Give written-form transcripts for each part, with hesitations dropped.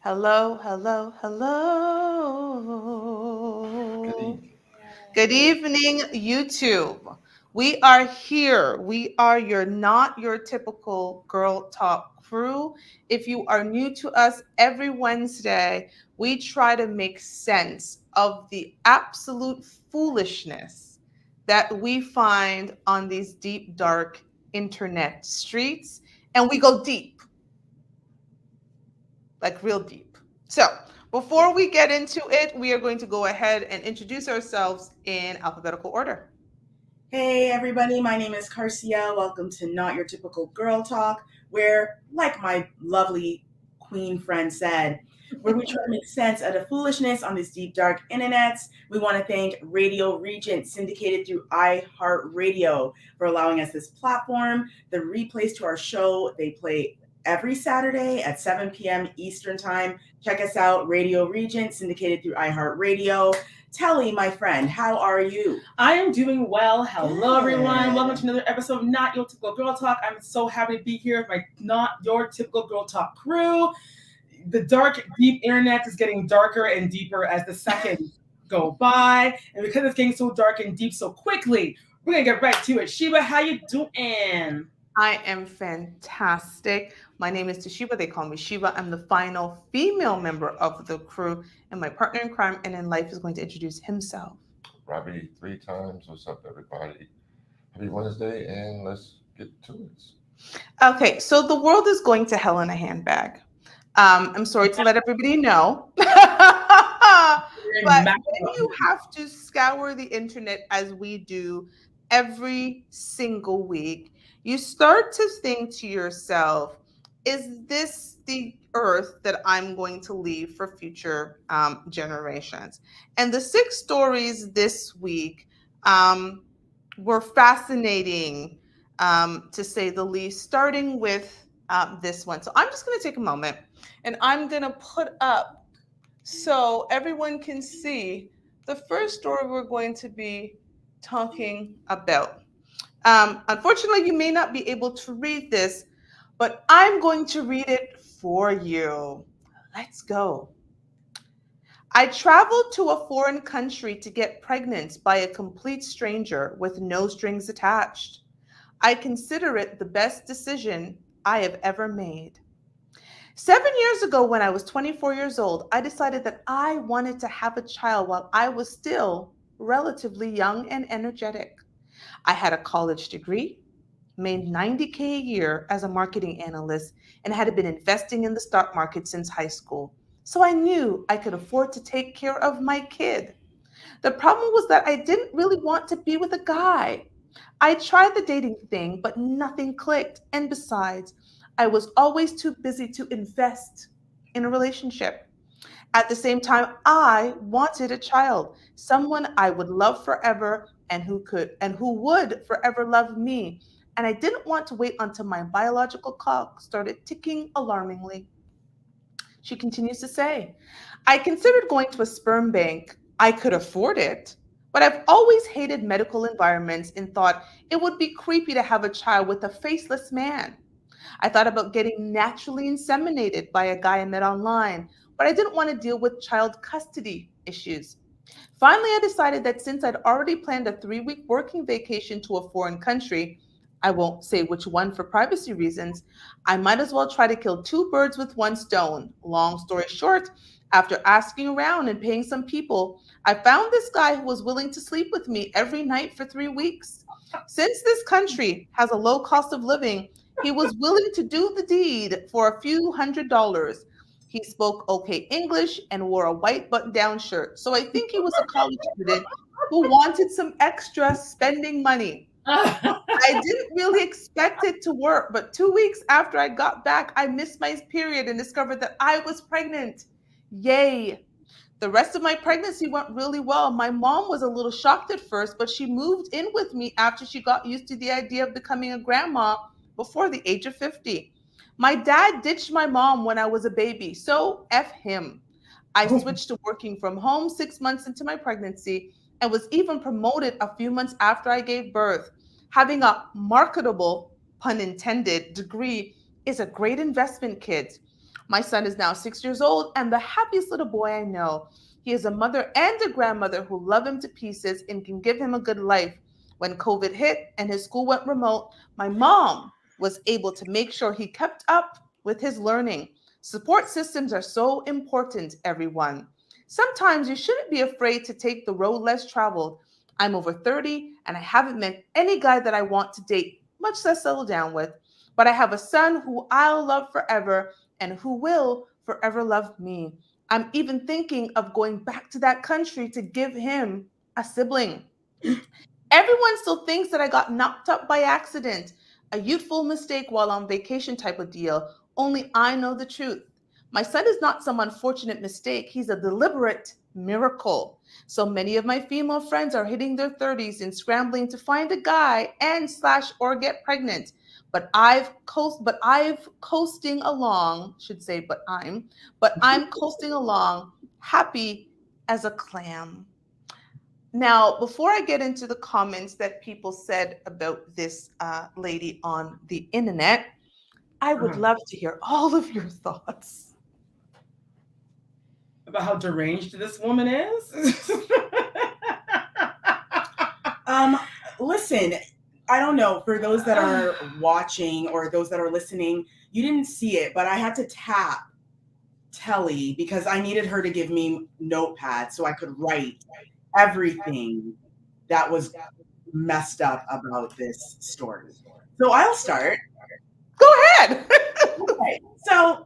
Hello, hello, Good hello. evening. Good evening, YouTube. We are here. We are your not your typical girl talk crew. If you are new to us, every Wednesday, we try to make sense of the absolute foolishness that we find on these deep, dark internet streets. And we go deep, like real deep. So, before we get into it, we are going to go ahead and introduce ourselves in alphabetical order. Hey everybody, my name is Carcia. Welcome to Not Your Typical Girl Talk, where, like my lovely queen friend said, where we try to make sense of the foolishness on these deep, dark internets. We want to thank Radio Regent, syndicated through iHeartRadio, for allowing us this platform. The replays to our show, they play every Saturday at 7 p.m. Eastern Time. Check us out, Radio Regent, syndicated through iHeartRadio. Telly, my friend, how are you? I am doing well. Hello, everyone. Good. Welcome to another episode of Not Your Typical Girl Talk. I'm so happy to be here with my Not Your Typical Girl Talk crew. The dark, deep internet is getting darker and deeper as the seconds go by. And because it's getting so dark and deep so quickly, we're going to get right to it. Sheba, how you doing? I am fantastic. My name is Toshiba. They call me Shiba. I'm the final female member of the crew, and my partner in crime and in life is going to introduce himself. Robbie three times. What's up, everybody? Happy Wednesday, and let's get to it. Okay, so the world is going to hell in a handbag. I'm sorry to let everybody know. We're in But Mac- when you have to scour the internet as we do every single week, you start to think to yourself, is this the earth that I'm going to leave for future generations? And the six stories this week were fascinating, to say the least, starting with this one. So I'm just going to take a moment and I'm going to put up so everyone can see the first story we're going to be talking about. Unfortunately, you may not be able to read this, but I'm going to read it for you. Let's go. I traveled to a foreign country to get pregnant by a complete stranger with no strings attached. I consider it the best decision I have ever made. 7 years ago, when I was 24 years old, I decided that I wanted to have a child while I was still relatively young and energetic. I had a college degree, made 90K a year as a marketing analyst, and had been investing in the stock market since high school. So I knew I could afford to take care of my kid. The problem was that I didn't really want to be with a guy. I tried the dating thing, but nothing clicked. And besides, I was always too busy to invest in a relationship. At the same time, I wanted a child, someone I would love forever and who would forever love me. And I didn't want to wait until my biological clock started ticking alarmingly. She continues to say, I considered going to a sperm bank. I could afford it. But I've always hated medical environments and thought it would be creepy to have a child with a faceless man. I thought about getting naturally inseminated by a guy I met online, but I didn't want to deal with child custody issues. Finally, I decided that since I'd already planned a 3 week working vacation to a foreign country, I won't say which one for privacy reasons, I might as well try to kill two birds with one stone. Long story short, after asking around and paying some people, I found this guy who was willing to sleep with me every night for 3 weeks. Since this country has a low cost of living, he was willing to do the deed for a few $100s. He spoke okay English and wore a white button down shirt. So I think he was a college student who wanted some extra spending money. I didn't really expect it to work, but 2 weeks after I got back, I missed my period and discovered that I was pregnant. Yay. The rest of my pregnancy went really well. My mom was a little shocked at first, but she moved in with me after she got used to the idea of becoming a grandma before the age of 50. My dad ditched my mom when I was a baby, so F him. I switched to working from home 6 months into my pregnancy and was even promoted a few months after I gave birth. Having a marketable, pun intended, degree is a great investment, kids. My son is now 6 years old and the happiest little boy I know. He has a mother and a grandmother who love him to pieces and can give him a good life. When COVID hit and his school went remote, my mom was able to make sure he kept up with his learning. Support systems are so important, everyone. Sometimes you shouldn't be afraid to take the road less traveled. I'm over 30 and I haven't met any guy that I want to date, much less settle down with. But I have a son who I'll love forever and who will forever love me. I'm even thinking of going back to that country to give him a sibling. Everyone still thinks that I got knocked up by accident, a youthful mistake while on vacation type of deal. Only I know the truth. My son is not some unfortunate mistake, he's a deliberate miracle. So many of my female friends are hitting their 30s and scrambling to find a guy and slash or get pregnant. But I've coasting along, should say but I'm coasting along happy as a clam. Now, before I get into the comments that people said about this lady on the internet, I would love to hear all of your thoughts. About how deranged this woman is. Listen, I don't know, for those that are watching or those that are listening, you didn't see it, but I had to tap Telly because I needed her to give me notepad so I could write everything that was messed up about this story. So I'll start. Go ahead. Okay. So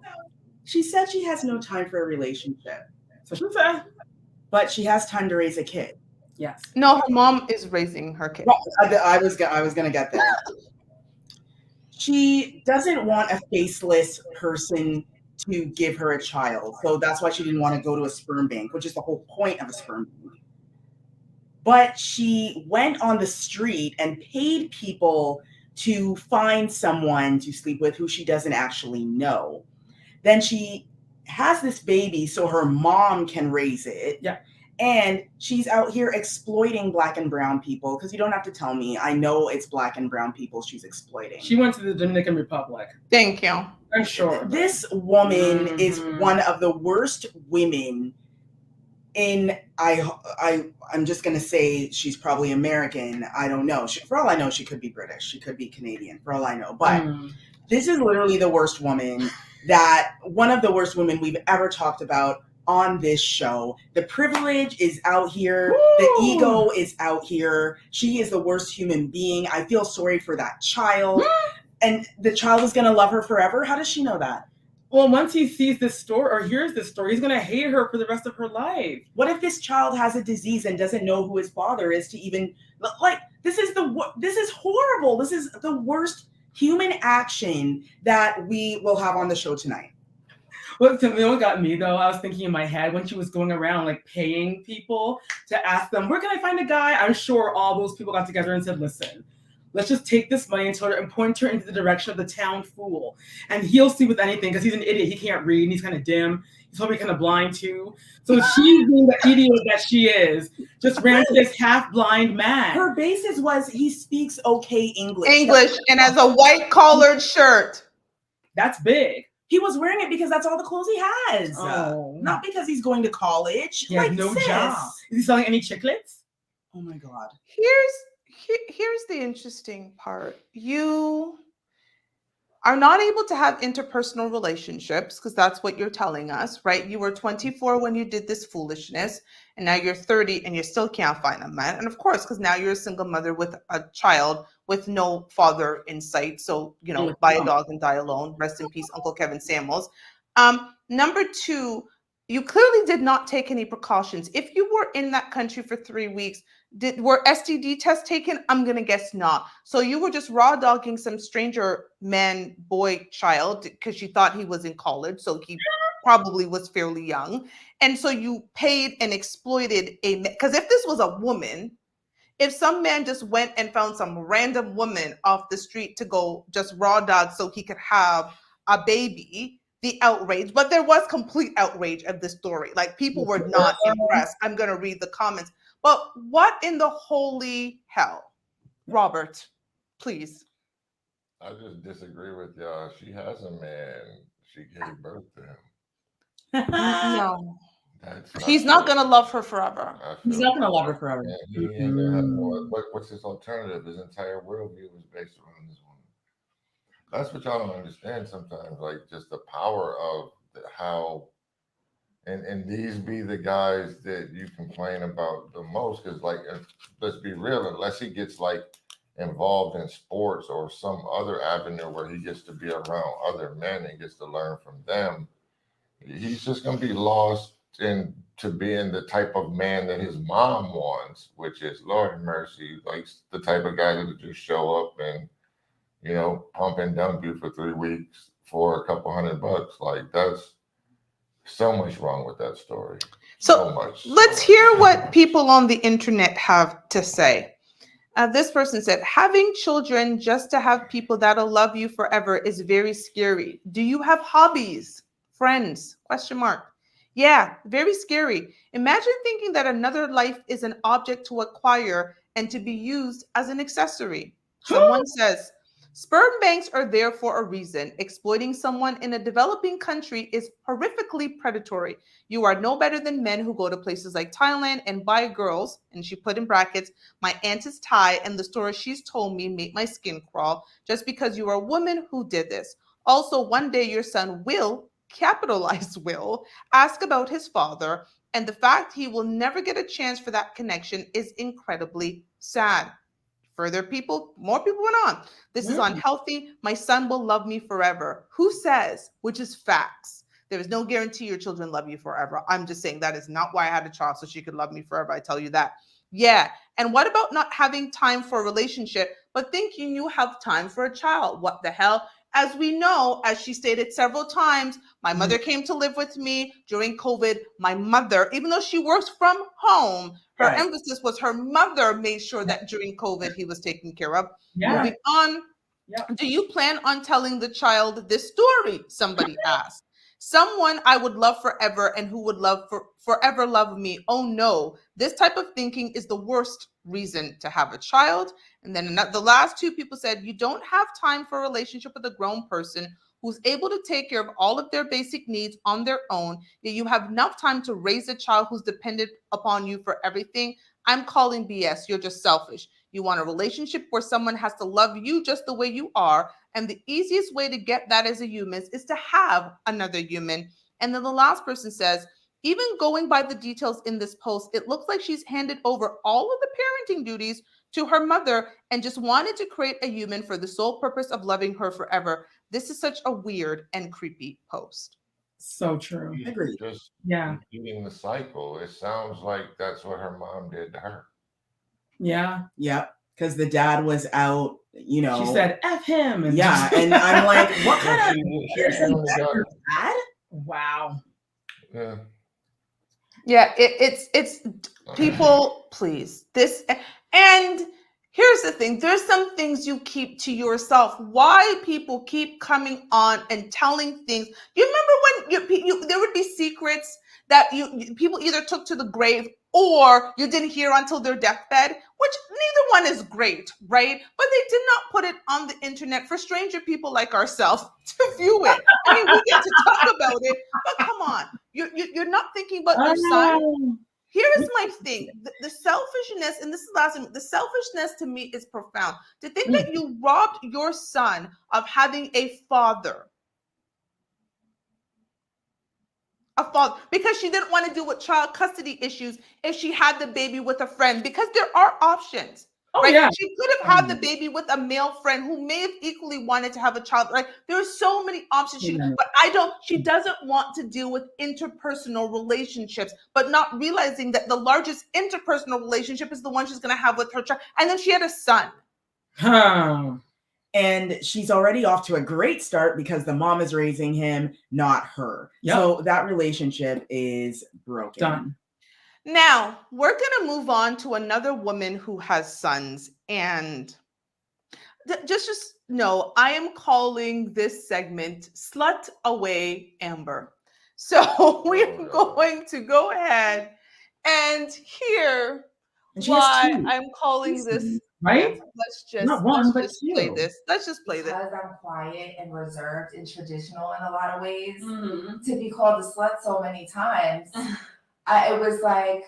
she said she has no time for a relationship, So she said, but she has time to raise a kid. yes. No, her mom is raising her kid. Well, I was gonna get there. She doesn't want a faceless person to give her a child, so that's why she didn't want to go to a sperm bank, which is the whole point of a sperm bank. But she went on the street and paid people to find someone to sleep with who she doesn't actually know. Then she has this baby so her mom can raise it. Yeah. And she's out here exploiting black and brown people because you don't have to tell me. I know it's black and brown people she's exploiting. She went to the Dominican Republic. Thank you. I'm sure. This woman is Mhm. one of the worst women in I'm just gonna say she's probably American. I don't know. For all I know, she could be British. She could be Canadian. For all I know, but this is literally the worst woman one of the worst women we've ever talked about on this show. The privilege is out here. Woo! The ego is out here. She is the worst human being. I feel sorry for that child. And the child is gonna love her forever. How does she know that? Well, once he sees this story or hears this story, he's gonna hate her for the rest of her life. What if this child has a disease and doesn't know who his father is to even like this is horrible. This is the worst human action that we will have on the show tonight. What got me though, I was thinking in my head when she was going around like paying people to ask them, where can I find a guy? I'm sure all those people got together and said, listen, let's just take this money and tell her and point her into the direction of the town fool. And he'll see with anything because he's an idiot. He can't read and he's kind of dim. He's probably kind of blind too. So she's being the idiot that she is, just ran to this half-blind man. Her basis was he speaks okay English. And has a white collared shirt. That's big. He was wearing it because that's all the clothes he has. Oh. Not because he's going to college. He has no job. Is he selling any chiclets? Oh my God. Here's the interesting part. You are not able to have interpersonal relationships because that's what you're telling us, right? You were 24 when you did this foolishness, and now you're 30 and you still can't find a man. And of course, because now you're a single mother with a child with no father in sight. So, buy a dog and die alone. Rest in peace, Uncle Kevin Samuels. Number two, you clearly did not take any precautions. If you were in that country for 3 weeks, were STD tests taken? I'm going to guess not. So you were just raw dogging some stranger man, boy, child because you thought he was in college. So he probably was fairly young. And so you paid and exploited because if this was a woman, if some man just went and found some random woman off the street to go just raw dog so he could have a baby, the outrage, but there was complete outrage of the story. Like people were not impressed. I'm going to read the comments. But what in the holy hell? Robert, please. I just disagree with y'all. She has a man. she gave birth to him. No. That's He's I not feel. going to love her forever. I He's feel not gonna like love her forever. he ain't gonna have no. What's his alternative? His entire worldview is based around this woman. That's what y'all don't understand sometimes. Like just the power of how and these be the guys that you complain about the most because like let's be real, unless he gets like involved in sports or some other avenue where he gets to be around other men and gets to learn from them, he's just going to be lost into being the type of man that his mom wants, which is Lord have mercy, like the type of guy that would just show up and pump and dump you for 3 weeks for a couple $100. Like that's so much wrong with that story. So So much. let's hear what people on the internet have to say. This person said, having children just to have people that'll love you forever is very scary. Do you have hobbies? Friends? Question mark. Yeah, very scary. Imagine thinking that another life is an object to acquire and to be used as an accessory. Someone says, sperm banks are there for a reason. Exploiting someone in a developing country is horrifically predatory. You are no better than men who go to places like Thailand and buy girls, and she put in brackets, my aunt is Thai, and the stories she's told me make my skin crawl just because you are a woman who did this. Also, one day your son will, capitalized will, ask about his father, and the fact he will never get a chance for that connection is incredibly sad. More people went on. This is unhealthy. My son will love me forever. Who says? Which is facts. There is no guarantee your children love you forever. I'm just saying that is not why I had a child, so she could love me forever. I tell you that. Yeah. And what about not having time for a relationship, but thinking you have time for a child? What the hell? As we know, as she stated several times, my mother came to live with me during COVID. My mother, even though she works from home, her emphasis was her mother made sure that during COVID he was taken care of. Yeah. Moving on. Yeah. Do you plan on telling the child this story? Somebody asked. Someone I would love forever and who would forever love me. Oh no, this type of thinking is the worst reason to have a child. And then the last two people said, you don't have time for a relationship with a grown person who's able to take care of all of their basic needs on their own, yet you have enough time to raise a child who's dependent upon you for everything. I'm calling BS. You're just selfish. You want a relationship where someone has to love you just the way you are. And the easiest way to get that as a human is to have another human. And then the last person says, even going by the details in this post, it looks like she's handed over all of the parenting duties to her mother and just wanted to create a human for the sole purpose of loving her forever. This is such a weird and creepy post. So true. Agreed. Just Yeah. repeating the cycle. It sounds like that's what her mom did to her. Yeah. Yep. Because the dad was out, She said, F him. And yeah. And I'm like, what kind of She only got- dad? Wow. Yeah. Yeah, it's people, please. This and here's the thing. There's some things you keep to yourself. Why people keep coming on and telling things. You remember when there would be secrets that people either took to the grave or you didn't hear until their deathbed, which neither one is great, right? But they did not put it on the internet for stranger people like ourselves to view it. I mean, we get to talk about it, but come on. You're not thinking about your son. Here is my thing. The selfishness, and this is the last thing, the selfishness to me is profound. To think that you robbed your son of having a father. Because she didn't want to deal with child custody issues if she had the baby with a friend, because there are options. Oh, right? yeah. She could have had the baby with a male friend who may have equally wanted to have a child. Right? There are so many options. She doesn't want to deal with interpersonal relationships, but not realizing that the largest interpersonal relationship is the one she's going to have with her child. And then she had a son. Huh. And she's already off to a great start because the mom is raising him, not her. Yep. So that relationship is broken. Done. Now, we're going to move on to another woman who has sons. And just know, I am calling this segment Slut Away Amber. So we're going to go ahead and hear why I'm calling this right? Not one, but play two. this. Let's just play this. Because I'm quiet and reserved and traditional in a lot of ways, Mhm. to be called a slut so many times, it was like,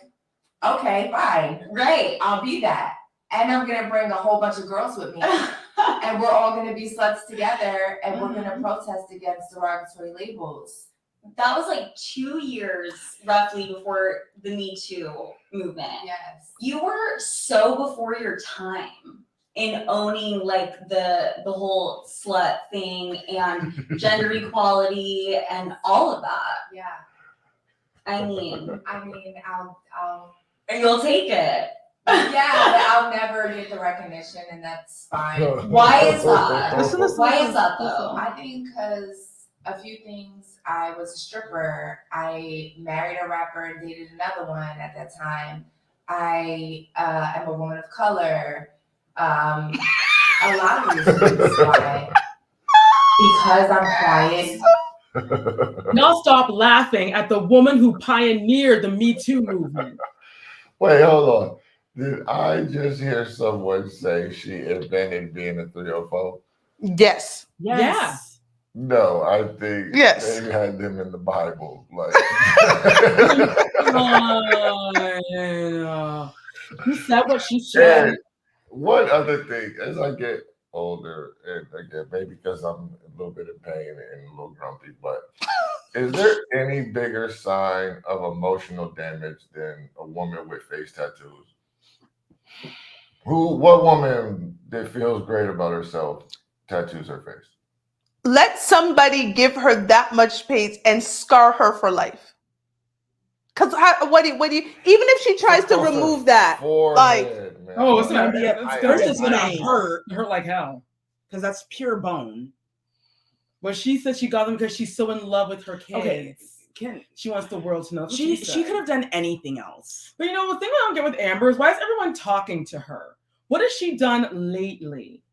okay, fine, Right. I'll be that. And I'm gonna bring a whole bunch of girls with me, and we're all gonna be sluts together, and we're gonna protest against derogatory labels. That was like 2 years roughly before the Me Too movement. Yes. You were so before your time in owning like the whole slut thing and gender equality and all of that. Yeah. I mean, I'll and you'll take it. yeah, but I'll never get the recognition, and that's fine. Why is that? Listen, listen, Why listen, is that listen. though? I think because a few things. I was a stripper. I married a rapper and dated another one at that time. I am a woman of color. A lot of reasons why. Because I'm quiet. Y'all stop laughing at the woman who pioneered the Me Too movement. Wait, hold on. Did I just hear someone say she invented being a 304? Yes. Yes. No, I think Yes. they had them in the Bible. Like, Who said what she said? and one other thing, as I get older, and again, maybe because I'm a little bit in pain and a little grumpy, but is there any bigger sign of emotional damage than a woman with face tattoos? What woman that feels great about herself tattoos her face? Let somebody give her that much space and scar her for life. Because what do you, even if she tries to Across her remove that, like, forehead, man. Oh, it's not. First It's gonna nice. hurt like hell. Because that's pure bone. But she said she got them because she's so in love with her kids. Okay. She wants the world to know. That's what She said. could have done anything else. But you know, the thing I don't get with Amber is why is everyone talking to her? What has she done lately?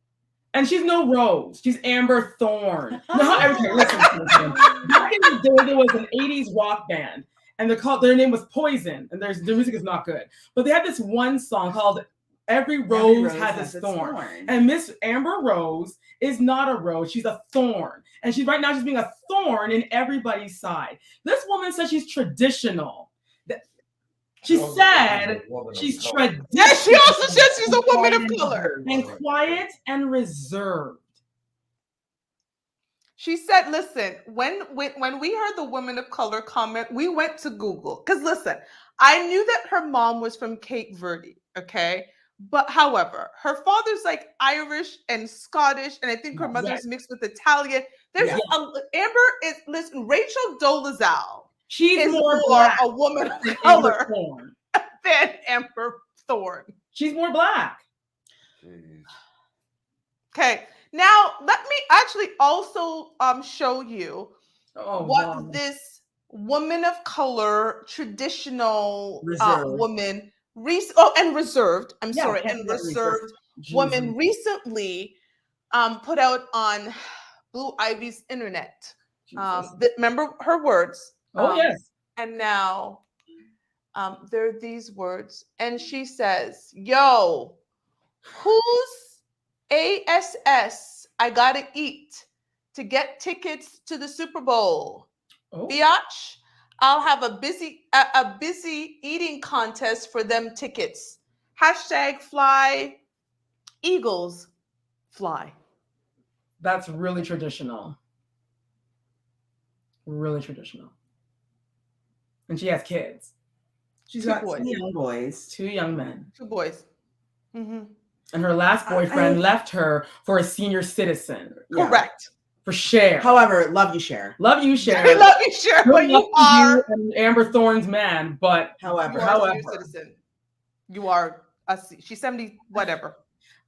And she's no Rose. She's Amber Thorne. No, okay, listen. Back in the day, there was an 80s rock band, and their name was Poison, and their music is not good. But they had this one song called Every Rose Has its Thorn. And Miss Amber Rose is not a rose. She's a thorn. And she's right now she's being a thorn in everybody's side. This woman says she's traditional. She said she's traditional. yes, she also says she's a woman of color. And quiet and reserved. She said, listen, when we heard the woman of color comment, we went to Google. Because listen, I knew that her mom was from Cape Verde, okay? But however, her father's like Irish and Scottish, and I think her mother's mixed with Italian. There's Amber is, listen, Rachel Dolezal. She's is more a woman of color than Amber Thorne. She's more black. Jeez. Okay, now let me actually also show you what this woman of color, traditional woman, and reserved. I'm sorry, and reserved woman recently put out on Blue Ivy's internet. Remember her words. Yes. And now there are these words. And she says, yo, who's ASS I gotta eat to get tickets to the Super Bowl? Biatch, I'll have a busy eating contest for them tickets. Hashtag fly, Eagles fly. That's really traditional. Really traditional. And she has kids. She's got 2 young boys. 2 young men. 2 boys. Mm-hmm. And her last boyfriend left her for a senior citizen. Correct. For Cher. However, love you, Cher. Love you, Cher. I love you, Cher, but you are Amber Thorne's man. But however, a senior citizen. You are she's 70, whatever.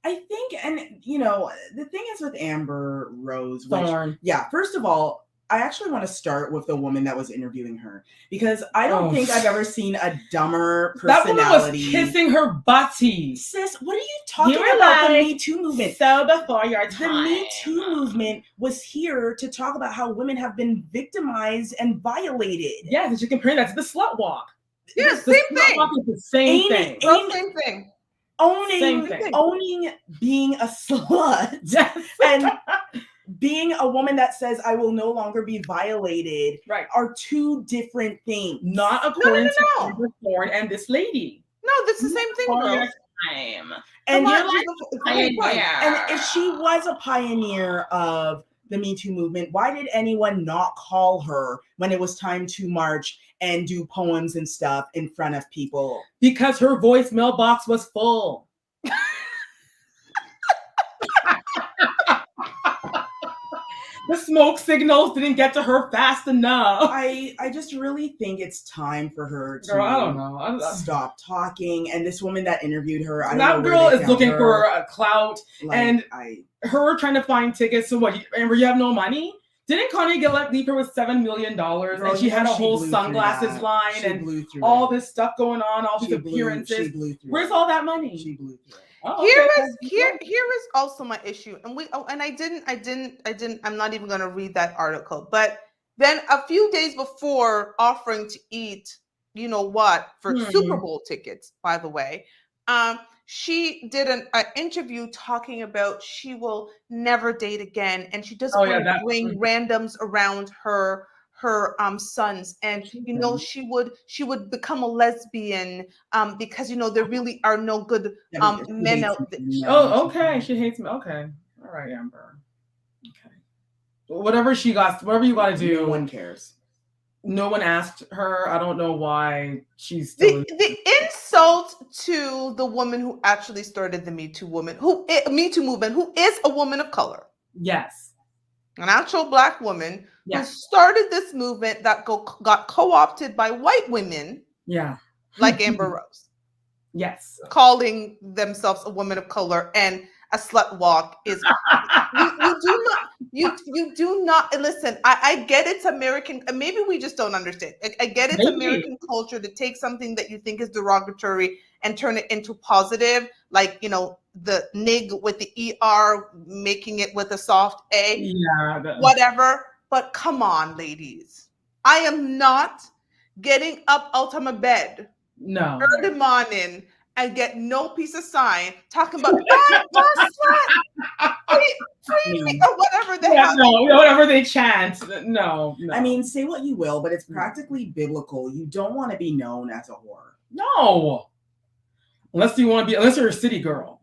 I think, and you know, the thing is with Amber Rose, Thorne. First of all, I actually want to start with the woman that was interviewing her because I don't think I've ever seen a dumber personality. That woman was kissing her butty. Sis, what are you talking about? The Me Too movement. So before your time. The Me Too movement was here to talk about how women have been victimized and violated. Yeah, because you compare that to the slut walk. Yeah, same thing. Walk is the same thing. Same thing. Same thing. owning being a slut Yes. and being a woman that says I will no longer be violated Right. are two different things. Not according no. to Amber Thorne and this lady. No, that's the same thing, girls. Time. And Come you're on, like, it's the whole point. and if she was a pioneer of the Me Too movement, why did anyone not call her when it was time to march and do poems and stuff in front of people? Because her voicemail box was full. The smoke signals didn't get to her fast enough. I just really think it's time for her to Girl, I don't know. stop talking. And this woman that interviewed her, I don't That know girl where they is found looking her. for a clout, Like, and her trying to find tickets. So what? Amber, you have no money? Didn't Kanye leave her with $7 million? Girl, and she had a whole blew through sunglasses that. line She and blew through all it. this stuff going on, all these She appearances. blew through Where's it. all that money? She blew through it. Oh, Here okay. is also my issue, and I'm not even going to read that article. But then a few days before offering to eat, you know what, for Super Bowl tickets, by the way, she did an interview talking about she will never date again, and she doesn't want to bring randoms around her sons, and you know she would become a lesbian because you know there really are no good men out there. Oh, okay. She hates me. Okay. All right, Amber. Okay. Whatever you got to do. No one cares. No one asked her. I don't know why she's still. The insult to the woman who actually started the Me Too movement, who is a woman of color. Yes. An actual Black woman who started this movement that got co-opted by white women. Yeah. Like Amber Rose. Yes. Calling themselves a woman of color and a slut walk is you do not listen. I get it's American, maybe we just don't understand. I get it's American culture to take something that you think is derogatory and turn it into positive, like you know the nig with the ER, making it with a soft A. Whatever. But come on, ladies. I am not getting up out of my bed early morning and get no piece of sign talking about free me or whatever the hell. No, whatever they chant. No. I mean, say what you will, but it's practically biblical. You don't want to be known as a whore. No. Unless you're a city girl.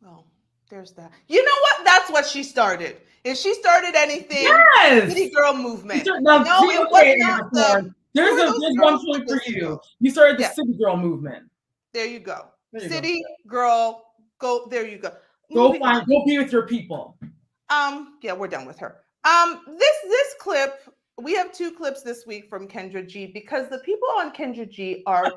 Well, there's that. You know what? That's what she started. If she started anything, city girl movement. There's one point for you. You started the city girl movement. There you go. City girl, go. There you go. Go be with your people. Yeah, we're done with her. This clip, we have two clips this week from Kendra G because the people on Kendra G are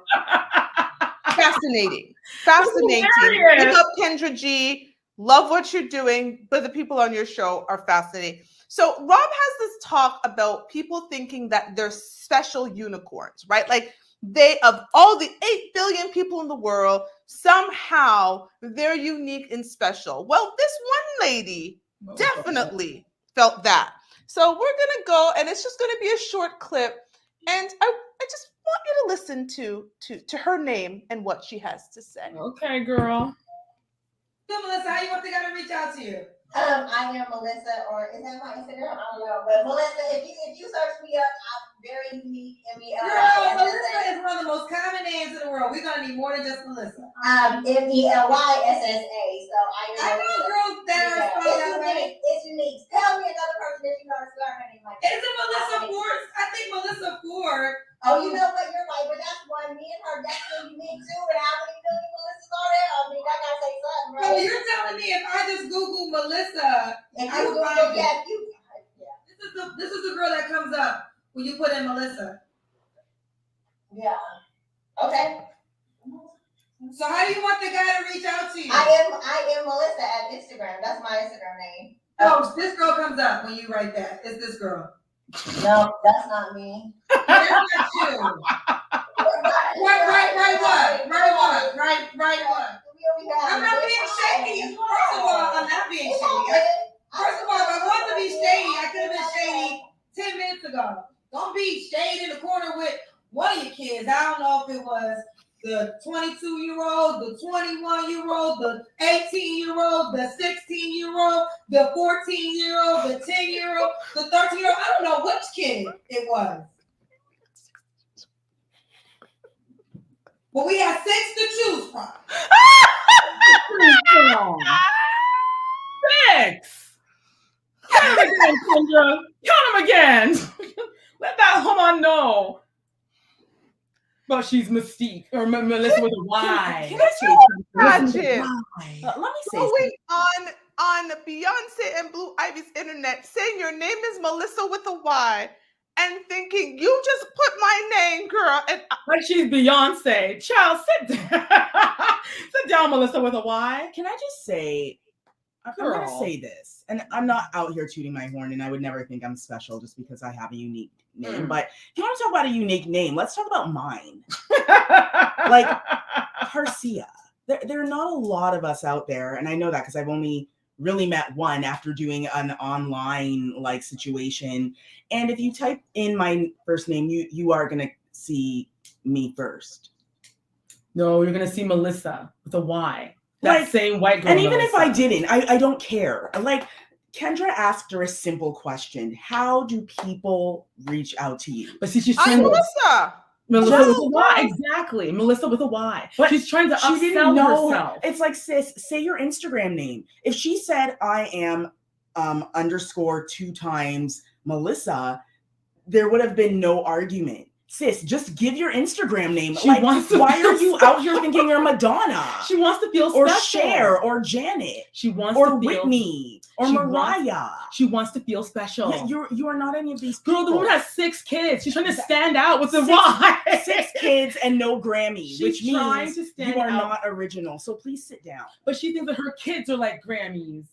fascinating. Pick up Kendra G. Love what you're doing, but the people on your show are fascinating. So Rob has this talk about people thinking that they're special unicorns, right? Like they, of all the 8 billion people in the world, somehow they're unique and special. Well, this one lady definitely felt that. So we're going to go, and it's just going to be a short clip. And I just want you to listen to her name and what she has to say. Okay, girl. So Melissa, how you want the guy to reach out to you? I am Melissa, or is that my Instagram? I don't know. But Melissa, if you search me up, I'm very unique. Girl, Melissa is one of the most common names in the world. We're gonna need more than just Melissa. Melyssa. So I know, girl. It's unique. Tell me another person that you know to start her name like that. Is it Melissa Ford? I think Melissa Ford. Oh, you know what? You're right, but that's one. Me and her, that's unique too. And how many million Melissas are there? I mean, I gotta say something, right? So you're telling me if I just Google Melissa, I will find you? This is the girl that comes up when you put in Melissa. Yeah. Okay. So how do you want the guy to reach out to you? I am Melissa at Instagram. That's my Instagram name. Oh, this girl comes up when you write that. It's this girl. No, that's not me. That's not you. Right what? I'm not being shady. First of all, I'm not being shady. First of all, if I wanted to be shady, I could have been shady 10 minutes ago. Don't be shady in the corner with one of your kids. I don't know if it was the 22-year-old, the 21-year-old, the 18-year-old, the 16-year-old, the 14-year-old, the 10-year-old, the 13-year-old. I don't know which kid it was. But we had 6 to choose from. 6. Count them again, Kendra. Count them again. Let that woman know. But she's Mystique or Melissa with a Y. Can I say something? Imagine Let me say going something. on Beyonce and Blue Ivy's internet saying your name is Melissa with a Y and thinking you just put my name, girl. And Like she's Beyonce. Child, sit down. Sit down, Melissa with a Y. Can I just say, I'm Girl. going to say this, and I'm not out here tooting my horn, and I would never think I'm special just because I have a unique name. But if you want to talk about a unique name, let's talk about mine. Like Garcia. There are not a lot of us out there, and I know that because I've only really met one after doing an online like situation. And if you type in my first name, you are gonna see me first. No, you're gonna see Melissa with a Y. That Like, same white girl. And even if I Melissa. didn't, I don't care. Like Kendra asked her a simple question: how do people reach out to you? But see, she's I'm trying to Melissa. Melissa Just with a Y. Exactly. Melissa with a Y. But she's trying to She didn't upsell know herself. It's like, sis, say your Instagram name. If she said I am underscore 2 times Melissa, there would have been no argument. Sis, just give your Instagram name. She Like, wants to why feel are you out here thinking you're Madonna? She wants to feel or special. Cher or Janet She wants or to feel Whitney or she Mariah. She wants to feel special. Yeah, you are not any of these people. Girl, the woman has 6 kids. She's trying to stand out with the Y. 6 kids and no Grammy, She's which trying means to stand you are out. not original. So please sit down. But she thinks that her kids are like Grammys.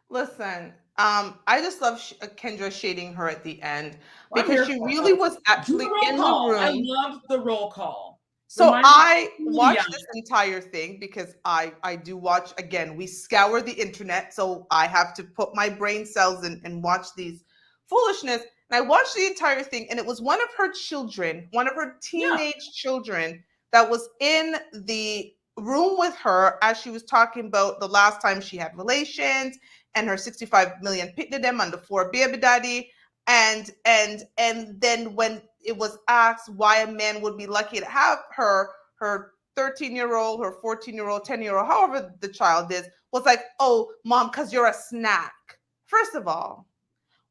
Listen, I just love Kendra shading her at the end I'm because here she for really it. was Do actually the roll in call. the I room. loved the roll call. So Reminds me I of watched Julia. this entire thing because I do watch, again, we scour the internet, so I have to put my brain cells in and watch these foolishness. And I watched the entire thing, and it was one of her children, one of her teenage children that was in the room with her as she was talking about the last time she had relations and her 65 million pitted them on the 4 baby daddy. And then when it was asked why a man would be lucky to have her 13-year-old, her 14-year-old, 10-year-old, however the child is, was like, oh, mom, because you're a snack. First of all,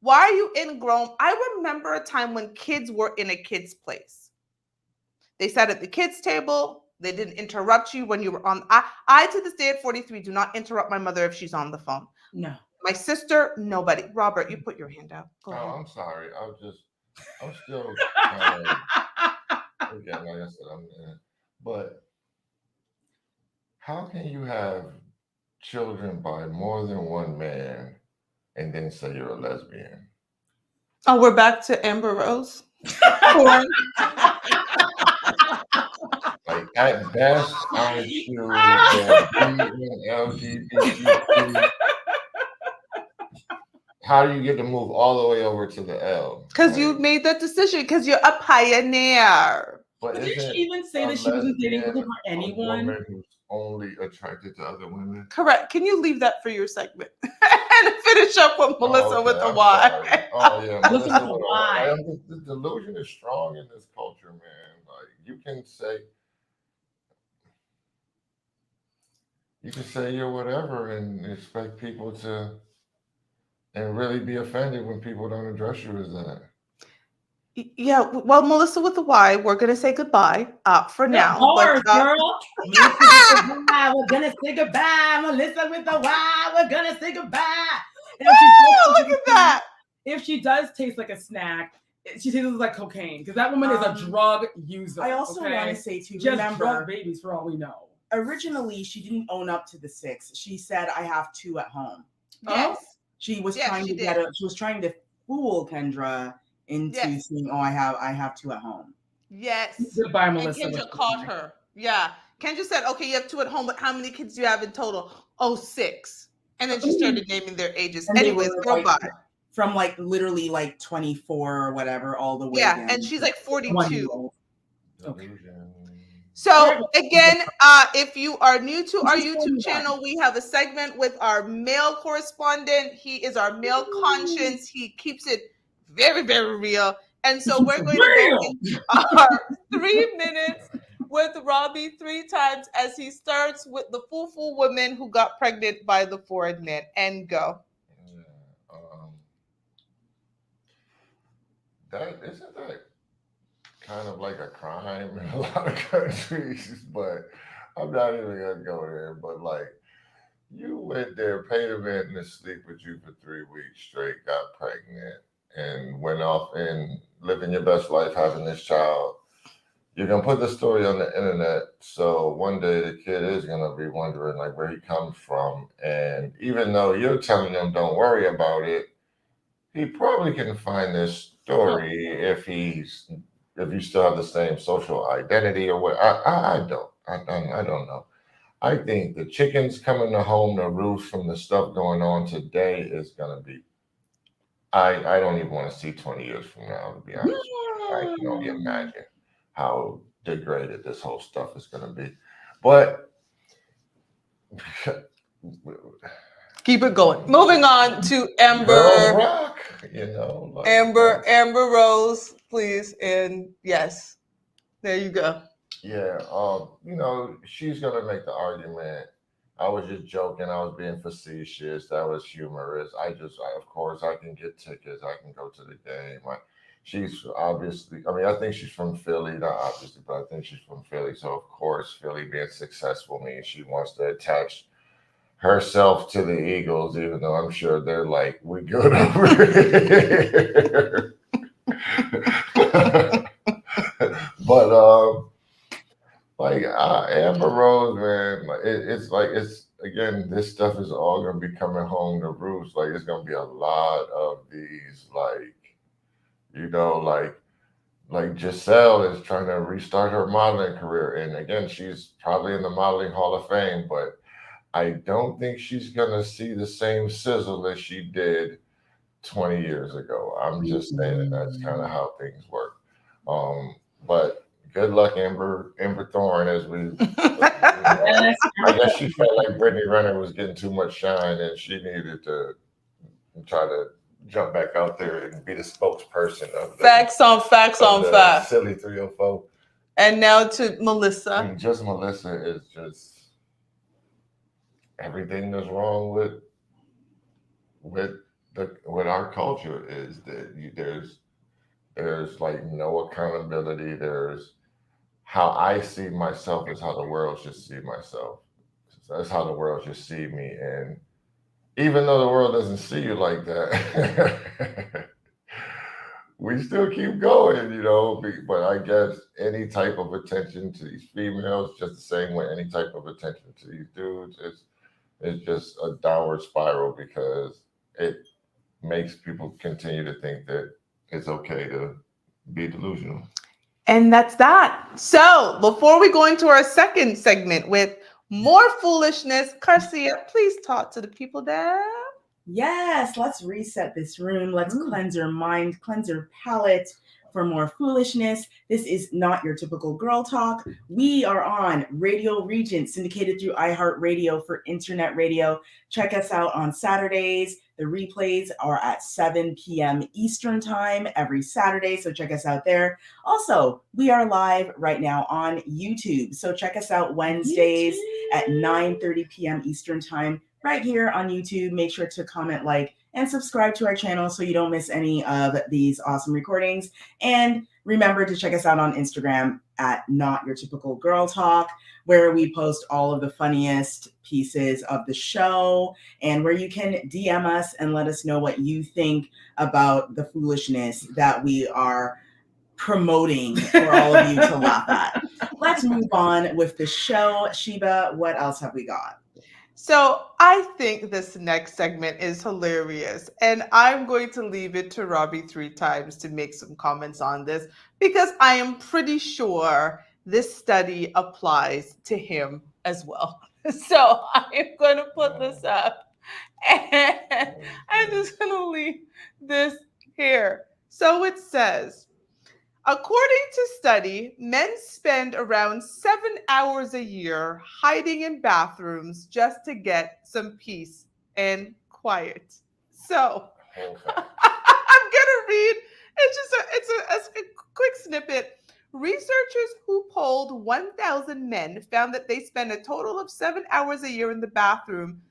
why are you ingrown? I remember a time when kids were in a kid's place. They sat at the kids' table. They didn't interrupt you when you were on. I to this day at 43 do not interrupt my mother if she's on the phone. No. My sister, nobody. Robert, you put your hand out. Go ahead. I'm sorry. I'm still again, like I said, but how can you have children by more than one man and then say you're a lesbian? Oh, we're back to Amber Rose. Like at best, aren't you LGBT? How do you get to move all the way over to the L? Because you made that decision because you're a pioneer. But didn't she even say that she wasn't dating for anyone? A woman who's only attracted to other women? Correct. Can you leave that for your segment and finish up with Melissa with the Y? Oh yeah, Melissa with the Y. The delusion is strong in this culture, man. Like you can say you're whatever and expect people to, and really be offended when people don't address you as that. Yeah, well, Melissa with the Y, we're gonna say goodbye for now. Bars, but, girl. We're gonna say goodbye, Melissa with the Y. We're gonna say goodbye. Look at that. If she does taste like a snack, she tastes like cocaine because that woman is a drug user. I also want to say too, just remember, drug babies for all we know. Originally, she didn't own up to the 6. She said, "I have 2 at home." Yes. She was trying to She was trying to fool Kendra into saying, "Oh, I have 2 at home." Yes. Goodbye, Melissa. And Kendra called her. Yeah. Kendra said, "Okay, you have 2 at home, but how many kids do you have in total?" Oh, 6. And then she started naming their ages. And anyways, like, goodbye. From like literally like 24 or whatever all the way down. And she's like 42. Okay. So again, if you are new to our YouTube channel, we have a segment with our male correspondent. He is our male conscience. He keeps it very, very real. And so we're going to go into our 3 minutes with Robbie 3 times as he starts with the full woman who got pregnant by the foreign man. And go. Yeah, that isn't that kind of like a crime in a lot of countries, but I'm not even gonna go there. But like, you went there, paid a man to sleep with you for 3 weeks straight, got pregnant, and went off and living your best life, having this child. You're gonna put the story on the internet, so one day the kid is gonna be wondering like where he comes from, and even though you're telling him don't worry about it, he probably can find this story if you still have the same social identity or what. I don't know. I think the chickens coming to home to roost from the stuff going on today is gonna be. I don't even want to see 20 years from now. To be honest, I can only imagine how degraded this whole stuff is gonna be. But Keep it going. Moving on to girls Amber. rock, like Amber Rose, please. And yes, there you go. yeah, she's gonna make the argument. I was just joking. I was being facetious. That was humorous. Of course, I can get tickets. I can go to the game. She's obviously. I mean, I think she's from Philly. Not obviously, but I think she's from Philly. So of course, Philly being successful means she wants to attach herself to the Eagles, even though I'm sure they're like, we good over here. But Amber Rose, man, it's again, this stuff is all gonna be coming home to roost. Like it's gonna be a lot of these, like Giselle is trying to restart her modeling career, and again, she's probably in the modeling Hall of Fame, but I don't think she's gonna see the same sizzle as she did 20 years ago. I'm just saying that's kind of how things work. But good luck, Amber Thorne, as we. Yes. I guess she felt like Brittany Renner was getting too much shine, and she needed to try to jump back out there and be the spokesperson of Facts on facts on facts. silly 304. And now to Melissa. I mean, just Melissa is just everything that's wrong with with our culture is that there's like no accountability. There's how I see myself is how the world should see myself. So that's how the world should see me. And even though the world doesn't see you like that, we still keep going. But I guess any type of attention to these females, just the same way any type of attention to these dudes, it's just a downward spiral because it makes people continue to think that it's okay to be delusional. And that's that. So before we go into our second segment with more foolishness, Garcia, please talk to the people there. Yes, let's reset this room. Let's cleanse your mind, cleanse your palate for more foolishness. This is not your typical girl talk. We are on Radio Regent, syndicated through iHeartRadio for internet radio. Check us out on Saturdays. The replays are at 7 p.m. Eastern time every Saturday, so check us out there. Also, we are live right now on YouTube, so check us out Wednesdays at 9:30 p.m. Eastern time right here on YouTube. Make sure to comment, like, and subscribe to our channel so you don't miss any of these awesome recordings. And remember to check us out on Instagram at Not Your Typical Girl Talk, where we post all of the funniest pieces of the show and where you can DM us and let us know what you think about the foolishness that we are promoting for all of you to laugh at. Let's move on with the show. Sheba, what else have we got? So I think this next segment is hilarious, and I'm going to leave it to Robbie 3 times to make some comments on this because I am pretty sure this study applies to him as well. So I am going to put this up, and I'm just going to leave this here. So it says, According to study, men spend around 7 hours a year hiding in bathrooms just to get some peace and quiet. So Whole fact. I'm gonna read. It's just a quick snippet. Researchers who polled 1,000 men found that they spend a total of 7 hours a year in the bathroom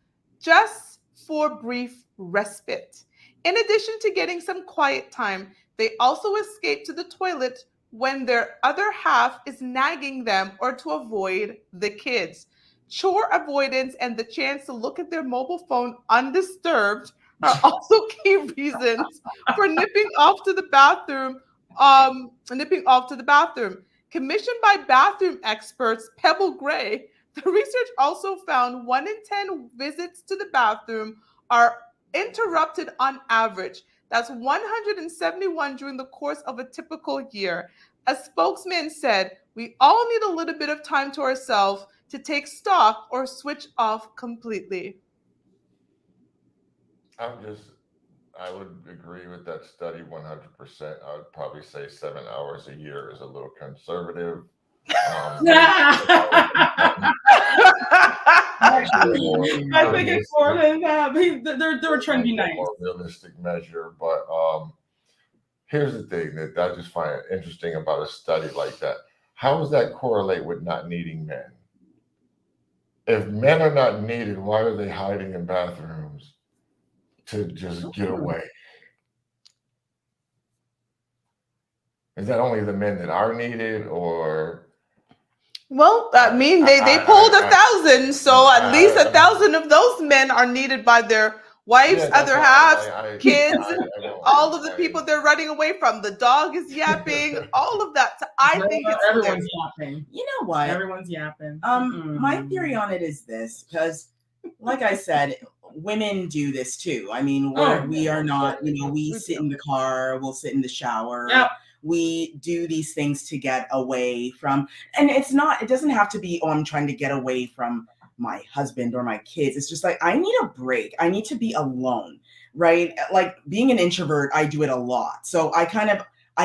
just for brief respite. In addition to getting some quiet time, they also escape to the toilet when their other half is nagging them or to avoid the kids. Chore avoidance and the chance to look at their mobile phone undisturbed are also key reasons for nipping off to the bathroom. Nipping off to the bathroom. Commissioned by bathroom experts Pebble Gray, the research also found 1 in 10 visits to the bathroom are interrupted on average. That's 171 during the course of a typical year. A spokesman said, "We all need a little bit of time to ourselves to take stock or switch off completely." I would agree with that study 100%. I would probably say 7 hours a year is a little conservative. Actually, I think it's more than that. They were trying to be nice. More realistic measure, but here's the thing that I just find interesting about a study like that. How does that correlate with not needing men? If men are not needed, why are they hiding in bathrooms to just get away? Is that only the men that are needed, or? Well, I mean, they polled 1,000, so at least 1,000 of those men are needed by their wives, other halves, kids, all of the people they're running away from. The dog is yapping, all of that. So I think it's everyone's yapping. You know what? Everyone's yapping. My theory on it is this, because, like I said, women do this too. I mean, we are not, we sit in the car, we'll sit in the shower. Yep. We do these things to get away from, and it doesn't have to be, I'm trying to get away from my husband or my kids. It's just like, I need a break. I need to be alone, right? Like being an introvert, I do it a lot. So I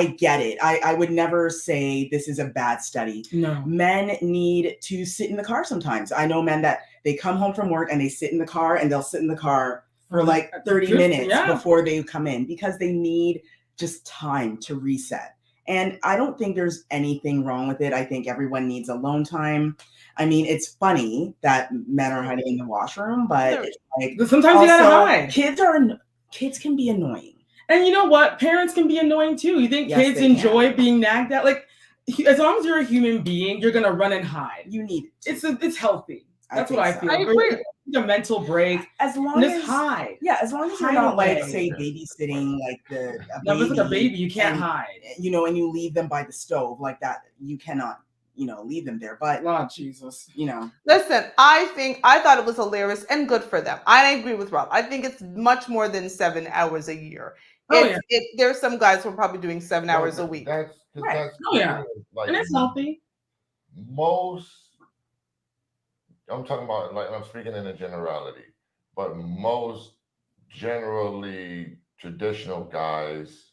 get it. I would never say this is a bad study. No. Men need to sit in the car sometimes. I know men that they come home from work and they sit in the car and they'll sit in the car for like 30 minutes before they come in because they need just time to reset. And I don't think there's anything wrong with it. I think everyone needs alone time. I mean, it's funny that men are hiding in the washroom, but it's like sometimes you gotta hide. Kids can be annoying. And you know what? Parents can be annoying too. You think kids enjoy being nagged at? Like, as long as you're a human being, you're gonna run and hide. You need it. It's healthy. That's what I feel. I agree. A mental break. As long as hide. Yeah, as long as you're not like, say, babysitting like it's like a baby, you can't hide. And you leave them by the stove like that. You cannot, leave them there. But Lord Jesus, Listen, I thought it was hilarious and good for them. I agree with Rob. I think it's much more than 7 hours a year. There's some guys who are probably doing 7 hours a week. Right. Like, and it's healthy. I'm talking about, like, I'm speaking in a generality, but most generally traditional guys